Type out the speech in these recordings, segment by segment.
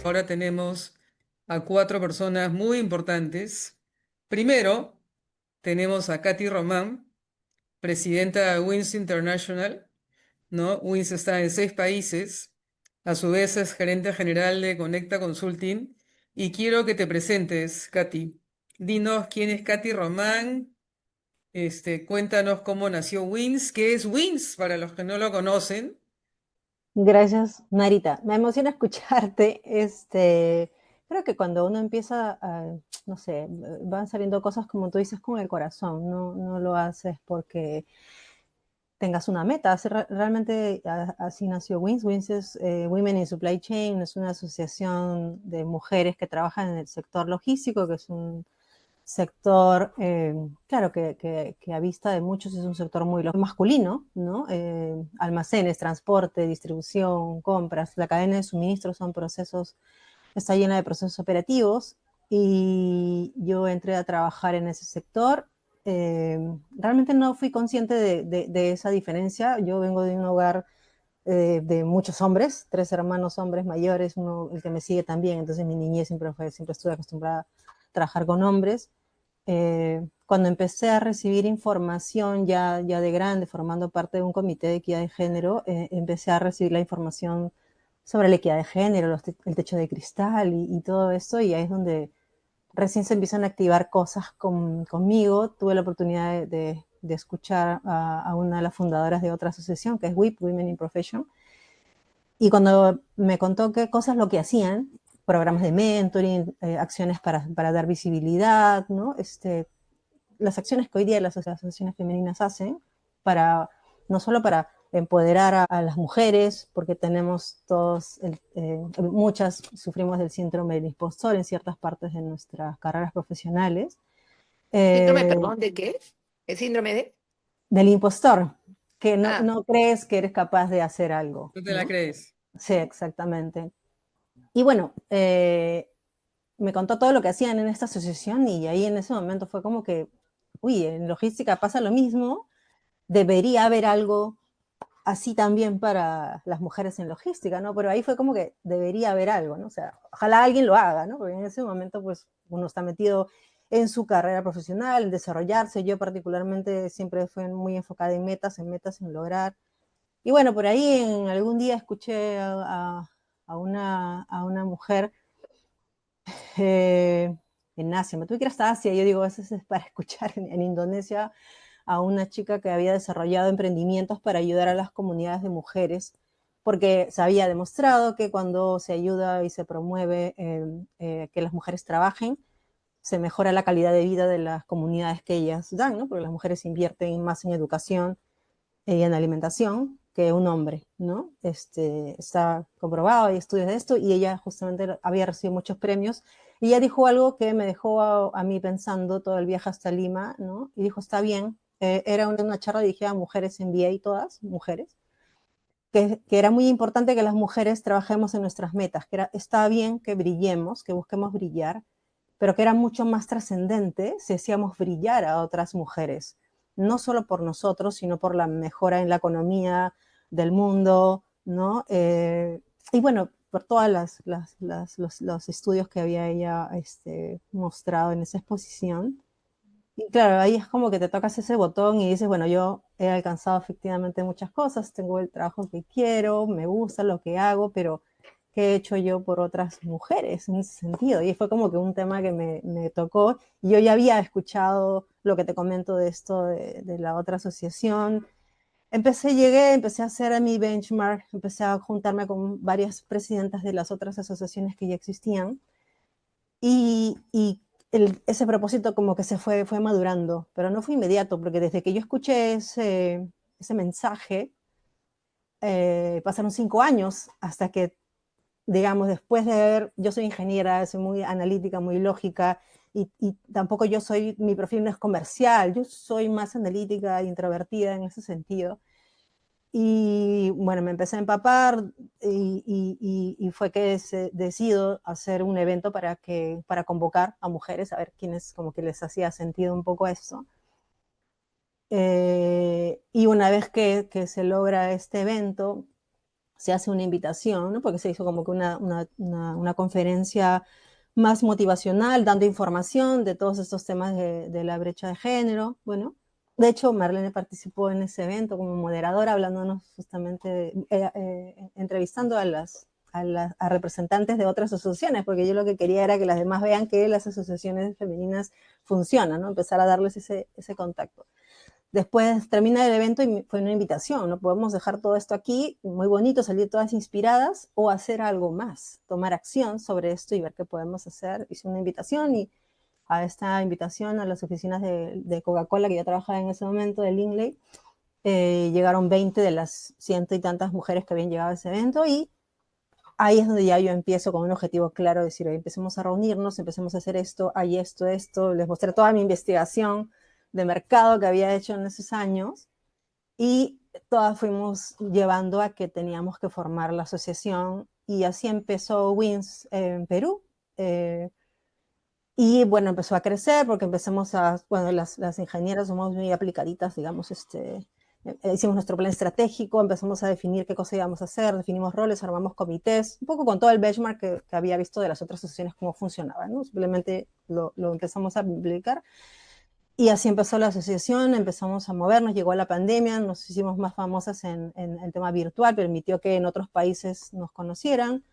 Ahora tenemos a cuatro personas muy importantes. Primero, tenemos a Katy Román, presidenta de WINS International, ¿no? WINS está en 6 países. A su vez es gerente general de Conecta Consulting. Y quiero que te presentes, Katy. Dinos quién es Katy Román. Cuéntanos cómo nació WINS, qué es WINS para los que no lo conocen. Gracias, Narita. Me emociona escucharte. Creo que cuando uno empieza no sé, van saliendo cosas como tú dices con el corazón. No lo haces porque tengas una meta. Realmente así nació WINS. WINS es Women in Supply Chain, es una asociación de mujeres que trabajan en el sector logístico, que es un sector, claro, que a vista de muchos es un sector muy masculino, ¿no? Almacenes, transporte, distribución, compras, la cadena de suministro son procesos, está llena de procesos operativos y yo entré a trabajar en ese sector. Eh, Realmente no fui consciente de esa diferencia. Yo vengo de un hogar de muchos hombres, 3 hermanos hombres mayores, uno, el que me sigue también, entonces mi niñez siempre estuve acostumbrada a trabajar con hombres. Cuando empecé a recibir información ya de grande, formando parte de un comité de equidad de género, empecé a recibir la información sobre la equidad de género, el techo de cristal y todo eso, y ahí es donde recién se empiezan a activar cosas conmigo. Tuve la oportunidad de escuchar a una de las fundadoras de otra asociación, que es WIP, Women in Profession, y cuando me contó qué cosas lo que hacían, programas de mentoring, acciones para dar visibilidad, ¿no? Las acciones que hoy día las asociaciones femeninas hacen para no solo para empoderar a las mujeres, porque tenemos todos, muchas sufrimos del síndrome del impostor en ciertas partes de nuestras carreras profesionales, Síndrome, eh, perdón, ¿de qué? ¿El síndrome de? del impostor, que Ah, no crees que eres capaz de hacer algo, ¿Tú te la ¿no? crees? Sí, exactamente. Y bueno, me contó todo lo que hacían en esta asociación y ahí en ese momento fue como que, uy, en logística pasa lo mismo, debería haber algo así también para las mujeres en logística, ¿no? Pero ahí fue como que debería haber algo, ¿no? O sea, ojalá alguien lo haga, ¿no? Porque en ese momento, pues, uno está metido en su carrera profesional, en desarrollarse. Yo particularmente siempre fui muy enfocada en metas, en lograr. Y bueno, por ahí en algún día escuché a una mujer eh, en Asia, me tuve que ir hasta Asia, yo digo, eso es para escuchar en Indonesia a una chica que había desarrollado emprendimientos para ayudar a las comunidades de mujeres, porque se había demostrado que cuando se ayuda y se promueve que las mujeres trabajen, se mejora la calidad de vida de las comunidades que ellas dan, ¿no? Porque las mujeres invierten más en educación y en alimentación que un hombre, ¿no? Está comprobado, hay estudios de esto, y ella justamente había recibido muchos premios, y ella dijo algo que me dejó a mí pensando todo el viaje hasta Lima, ¿no? Y dijo, está bien, era una charla dirigida a mujeres en VA, todas mujeres, que era muy importante que las mujeres trabajemos en nuestras metas, que está bien que brillemos, que busquemos brillar, pero que era mucho más trascendente si hacíamos brillar a otras mujeres, no solo por nosotros, sino por la mejora en la economía del mundo, ¿no? Y bueno, por todas los estudios que había ella mostrado en esa exposición. Y claro, ahí es como que te tocas ese botón y dices, bueno, yo he alcanzado efectivamente muchas cosas, tengo el trabajo que quiero, me gusta lo que hago, pero ¿qué he hecho yo por otras mujeres en ese sentido? Y fue como que un tema que me tocó. Y yo ya había escuchado lo que te comento de esto de la otra asociación. Empecé a hacer mi benchmark, empecé a juntarme con varias presidentas de las otras asociaciones que ya existían y ese propósito como que fue madurando, pero no fue inmediato, porque desde que yo escuché ese mensaje, pasaron 5 años hasta que, digamos, después de ver, yo soy ingeniera, soy muy analítica, muy lógica, y tampoco mi perfil no es comercial, yo soy más analítica, introvertida en ese sentido. Y bueno, me empecé a empapar y fue que decido hacer un evento para convocar a mujeres, a ver quiénes como que les hacía sentido un poco esto. Y una vez que se logra este evento, se hace una invitación, ¿no? Porque se hizo como que una conferencia más motivacional, dando información de todos estos temas de la brecha de género. Bueno, de hecho, Marlene participó en ese evento como moderadora, hablándonos justamente, entrevistando a representantes de otras asociaciones, porque yo lo que quería era que las demás vean que las asociaciones femeninas funcionan, ¿no? Empezar a darles ese contacto. Después termina el evento y fue una invitación, no podemos dejar todo esto aquí, muy bonito, salir todas inspiradas o hacer algo más, tomar acción sobre esto y ver qué podemos hacer. Hice una invitación y a esta invitación a las oficinas de Coca-Cola que yo trabajaba en ese momento, de Lingley, llegaron 20 de las ciento y tantas mujeres que habían llegado a ese evento y ahí es donde ya yo empiezo con un objetivo claro, decir, oye, empecemos a reunirnos, empecemos a hacer esto, hay esto, les mostré toda mi investigación de mercado que había hecho en esos años y todas fuimos llevando a que teníamos que formar la asociación y así empezó WINS en Perú. Y bueno, empezó a crecer porque empezamos bueno, las ingenieras somos muy aplicaditas, digamos, hicimos nuestro plan estratégico, empezamos a definir qué cosa íbamos a hacer, definimos roles, armamos comités, un poco con todo el benchmark que había visto de las otras asociaciones, cómo funcionaba, ¿no? Simplemente lo empezamos a aplicar. Y así empezó la asociación, empezamos a movernos, llegó la pandemia, nos hicimos más famosas en el tema virtual, permitió que en otros países nos conocieran,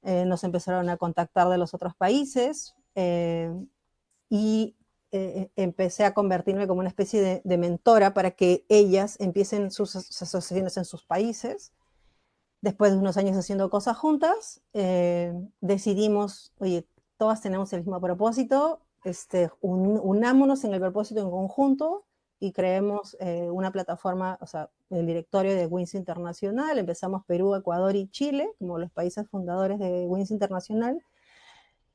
nos empezaron a contactar de los otros países y empecé a convertirme como una especie de mentora para que ellas empiecen sus asociaciones en sus países. Después de unos años haciendo cosas juntas, decidimos, oye, todas tenemos el mismo propósito, unámonos en el propósito en conjunto y creemos una plataforma, o sea, el directorio de WINS Internacional. Empezamos Perú, Ecuador y Chile como los países fundadores de WINS Internacional.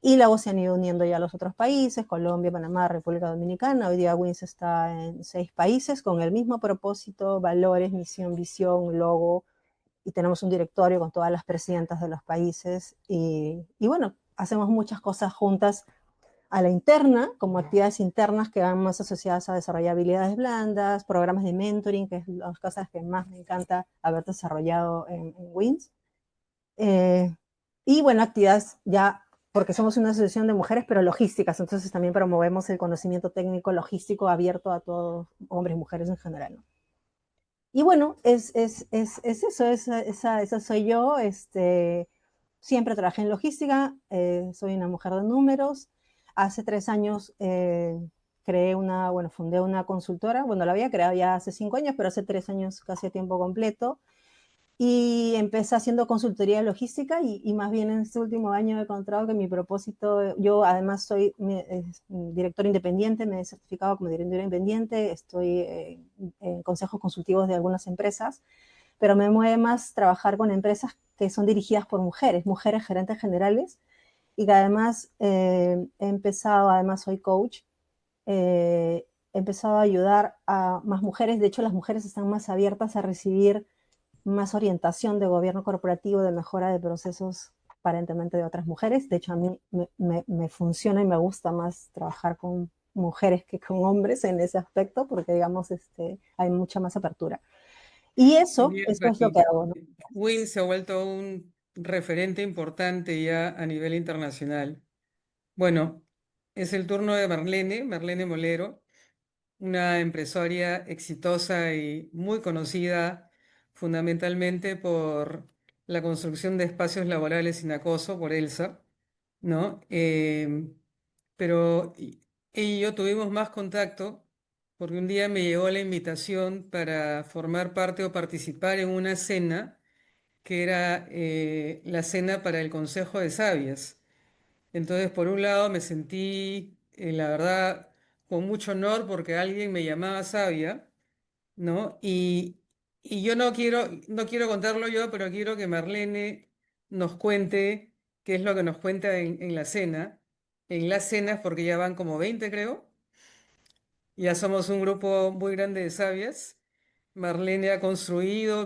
Y luego se han ido uniendo ya los otros países, Colombia, Panamá, República Dominicana. Hoy día WINS está en 6 países con el mismo propósito, valores, misión, visión, logo, y tenemos un directorio con todas las presidentas de los países. Y bueno, hacemos muchas cosas juntas a la interna, como actividades internas que van más asociadas a desarrollar habilidades blandas, programas de mentoring, que es las cosas que más me encanta haber desarrollado en WINS. Y bueno, actividades ya, porque somos una asociación de mujeres, pero logísticas, entonces también promovemos el conocimiento técnico logístico abierto a todos, hombres y mujeres en general, ¿no? Y bueno, es eso, esa soy yo. Siempre trabajé en logística, soy una mujer de números. Hace 3 años fundé una consultora. Bueno, la había creado ya hace 5 años, pero hace 3 años casi a tiempo completo. Y empecé haciendo consultoría de logística y más bien en este último año he encontrado que mi propósito, yo además soy directora independiente, me he certificado como directora independiente, estoy en consejos consultivos de algunas empresas, pero me mueve más trabajar con empresas que son dirigidas por mujeres, mujeres gerentes generales, y que además he empezado, además soy coach, he empezado a ayudar a más mujeres. De hecho, las mujeres están más abiertas a recibir más orientación de gobierno corporativo, de mejora de procesos aparentemente de otras mujeres. De hecho, a mí me funciona y me gusta más trabajar con mujeres que con hombres en ese aspecto, porque digamos, hay mucha más apertura. Y eso Bien, es lo que Paqui. hago, ¿no? Win se ha vuelto un referente importante ya a nivel internacional. Bueno, es el turno de Marlene Molero, una empresaria exitosa y muy conocida fundamentalmente por la construcción de espacios laborales sin acoso, por ELSA, ¿no? Pero ella y yo tuvimos más contacto porque un día me llegó la invitación para formar parte o participar en una cena que era la cena para el Consejo de Sabias. Entonces, por un lado, me sentí, la verdad, con mucho honor porque alguien me llamaba sabia, ¿no? Y yo no quiero contarlo yo, pero quiero que Marlene nos cuente qué es lo que nos cuenta en la cena. En las cenas, porque ya van como 20, creo. Ya somos un grupo muy grande de sabias. Marlene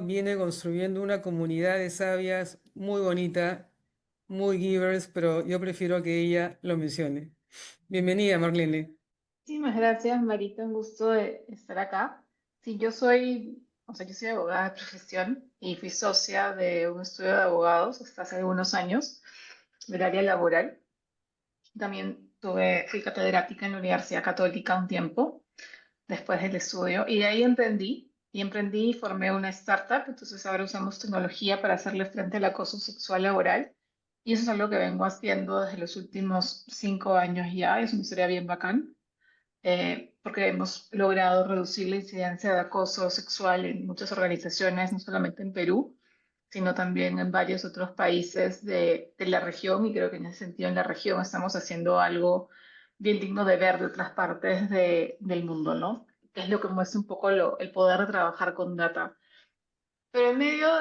viene construyendo una comunidad de sabias muy bonita, muy givers, pero yo prefiero que ella lo mencione. Bienvenida, Marlene. Muchísimas gracias, Marita. Un gusto de estar acá. Sí, yo soy O sea, yo soy abogada de profesión y fui socia de un estudio de abogados hasta hace algunos años del área laboral. También fui catedrática en la Universidad Católica un tiempo después del estudio y de ahí emprendí y formé una startup. Entonces ahora usamos tecnología para hacerle frente al acoso sexual laboral y eso es algo que vengo haciendo desde los últimos 5 años ya. Es una historia bien bacán, porque hemos logrado reducir la incidencia de acoso sexual en muchas organizaciones, no solamente en Perú, sino también en varios otros países de la región, y creo que en ese sentido en la región estamos haciendo algo bien digno de ver de otras partes del mundo, ¿no? Que es lo que muestra un poco el poder de trabajar con data. Pero en medio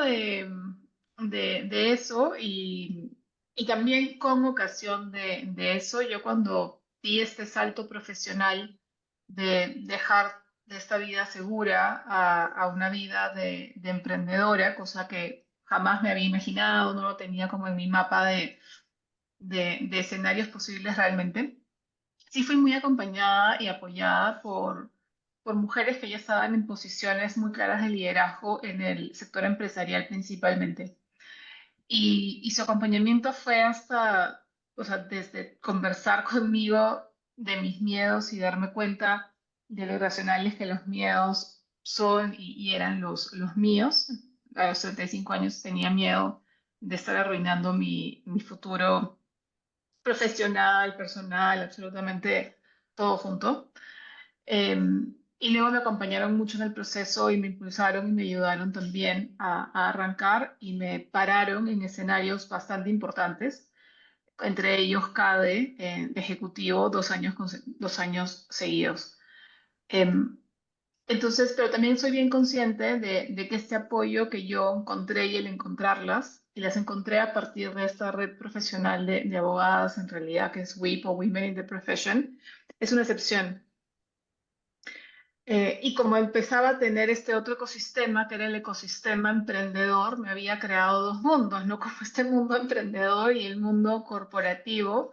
de eso y también con ocasión de eso, yo cuando di este salto profesional de dejar de esta vida segura a una vida de emprendedora, cosa que jamás me había imaginado, no lo tenía como en mi mapa de escenarios posibles realmente. Sí fui muy acompañada y apoyada por mujeres que ya estaban en posiciones muy claras de liderazgo en el sector empresarial principalmente. Y su acompañamiento fue hasta, o sea, desde conversar conmigo de mis miedos y darme cuenta de lo irracionales que los miedos son y eran los míos. A los 35 años tenía miedo de estar arruinando mi futuro profesional, personal, absolutamente todo junto. Eh, y luego me acompañaron mucho en el proceso y me impulsaron y me ayudaron también a arrancar y me pararon en escenarios bastante importantes, entre ellos CADE, ejecutivo, 2 años, 2 años seguidos. Entonces, pero también soy bien consciente de que este apoyo que yo encontré y el encontrarlas, y las encontré a partir de esta red profesional de abogadas, en realidad, que es WIP o Women in the Profession, es una excepción. Y como empezaba a tener este otro ecosistema, que era el ecosistema emprendedor, me había creado dos mundos, ¿no? Como este mundo emprendedor y el mundo corporativo.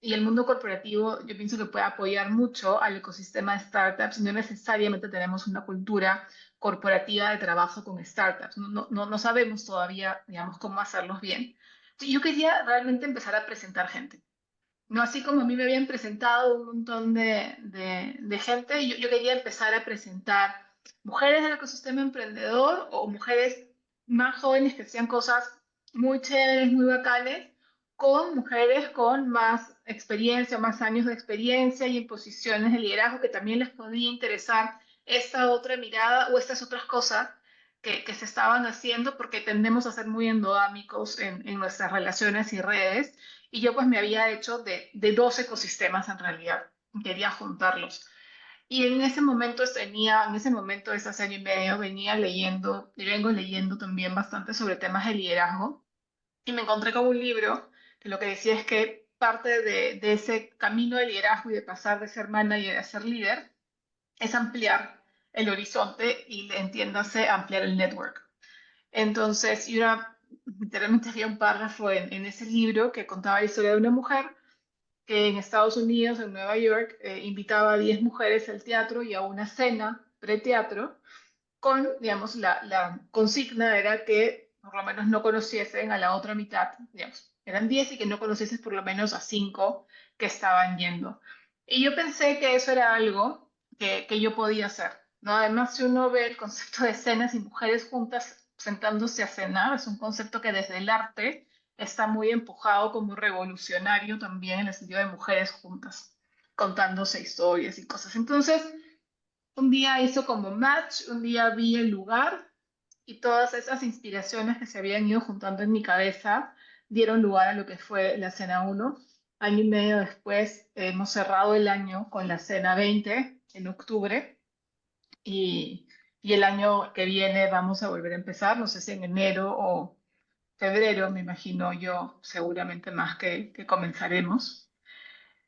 Y el mundo corporativo yo pienso que puede apoyar mucho al ecosistema de startups. No necesariamente tenemos una cultura corporativa de trabajo con startups. No sabemos todavía, digamos, cómo hacerlos bien. Yo quería realmente empezar a presentar gente. No así como a mí me habían presentado un montón de gente, yo quería empezar a presentar mujeres del ecosistema emprendedor o mujeres más jóvenes que hacían cosas muy chéveres, muy bacanes, con mujeres con más experiencia, más años de experiencia y en posiciones de liderazgo que también les podía interesar esta otra mirada o estas otras cosas que se estaban haciendo, porque tendemos a ser muy endogámicos en nuestras relaciones y redes, y yo pues me había hecho de dos ecosistemas en realidad, quería juntarlos. Y en ese momento, desde hace año y medio, venía leyendo, y vengo leyendo también bastante sobre temas de liderazgo, y me encontré con un libro que lo que decía es que parte de ese camino de liderazgo y de pasar de ser manager a ser líder es ampliar el horizonte y, entiéndase, ampliar el network. Entonces, literalmente había un párrafo en ese libro que contaba la historia de una mujer que en Estados Unidos, en Nueva York, invitaba a 10 mujeres al teatro y a una cena preteatro con, digamos, la consigna era que por lo menos no conociesen a la otra mitad, digamos, eran 10 y que no conociesen por lo menos a 5 que estaban yendo. Y yo pensé que eso era algo que yo podía hacer, ¿no? Además, si uno ve el concepto de cenas y mujeres juntas sentándose a cenar, es un concepto que desde el arte está muy empujado como revolucionario también en el sentido de mujeres juntas, contándose historias y cosas. Entonces, un día hizo como match, un día vi el lugar y todas esas inspiraciones que se habían ido juntando en mi cabeza dieron lugar a lo que fue la cena 1. Año y medio después hemos cerrado el año con la cena 20 en octubre y el año que viene vamos a volver a empezar, no sé si en enero o febrero, me imagino yo, seguramente más que comenzaremos.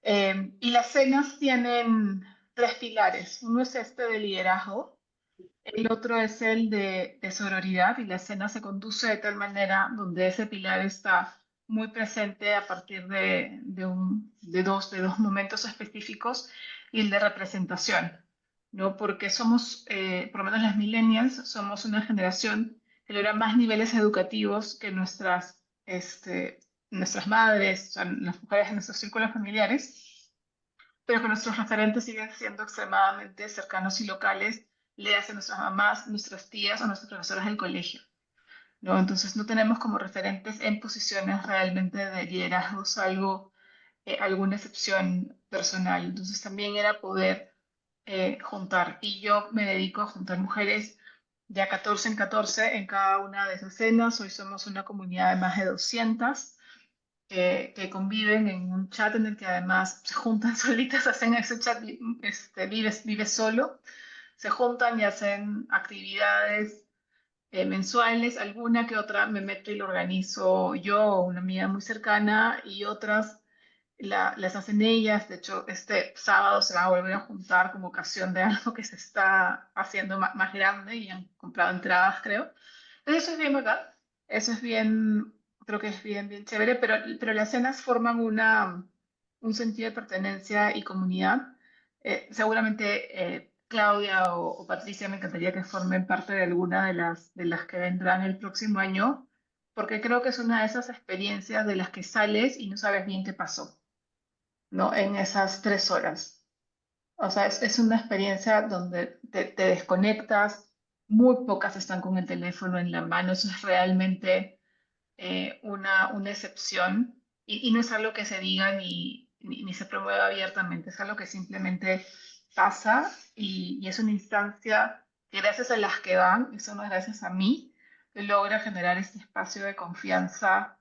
Y las cenas tienen tres pilares. Uno es este de liderazgo, el otro es el de sororidad, y la cena se conduce de tal manera donde ese pilar está muy presente a partir de dos momentos específicos, y el de representación, ¿no? Porque somos, por lo menos las millennials, somos una generación que logra más niveles educativos que nuestras madres, o sea, las mujeres en nuestros círculos familiares, pero que nuestros referentes siguen siendo extremadamente cercanos y locales, le hacen nuestras mamás, nuestras tías o nuestras profesoras del colegio, ¿no? Entonces no tenemos como referentes en posiciones realmente de liderazgo, salvo alguna excepción personal. Entonces también era poder juntar. Y yo me dedico a juntar mujeres de a 14 en 14 en cada una de esas cenas. Hoy somos una comunidad de más de 200 que conviven en un chat en el que además se juntan solitas, hacen ese chat, vive solo, se juntan y hacen actividades mensuales, alguna que otra me meto y lo organizo yo o una amiga muy cercana y otras las hacen ellas. De hecho, este sábado se van a volver a juntar como ocasión de algo que se está haciendo más grande y han comprado entradas, creo. Entonces eso es bien bacán, eso es bien, creo que es bien, bien chévere, pero las cenas forman un sentido de pertenencia y comunidad. Seguramente Claudia o Patricia me encantaría que formen parte de alguna de las que vendrán el próximo año, porque creo que es una de esas experiencias de las que sales y no sabes bien qué pasó, ¿no? En esas 3 horas. O sea, es una experiencia donde te desconectas, muy pocas están con el teléfono en la mano, eso es realmente una excepción y no es algo que se diga ni se promueva abiertamente, es algo que simplemente pasa y es una instancia que gracias a las que van, eso no es gracias a mí, logra generar este espacio de confianza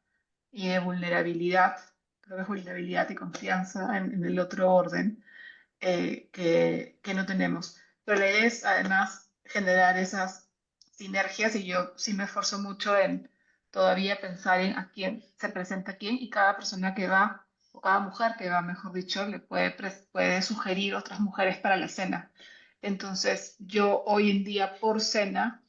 y de vulnerabilidad, creo que es vulnerabilidad y confianza en el otro orden que no tenemos. Pero la idea es además generar esas sinergias y yo sí me esfuerzo mucho en todavía pensar en a quién se presenta a quién y cada persona que va, o cada mujer que va, mejor dicho, le puede sugerir otras mujeres para la cena. Entonces, yo hoy en día por cena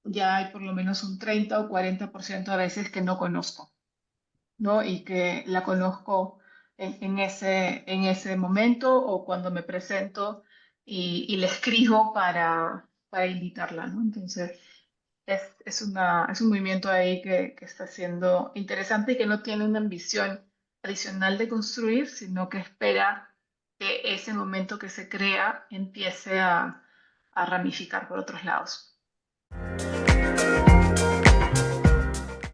ya hay por lo menos un 30 o 40% a veces que no conozco, ¿no? Y que la conozco en ese momento o cuando me presento y le escribo para invitarla, ¿no? Entonces, es un movimiento ahí que está siendo interesante y que no tiene una ambición adicional de construir, sino que espera que ese momento que se crea empiece a ramificar por otros lados.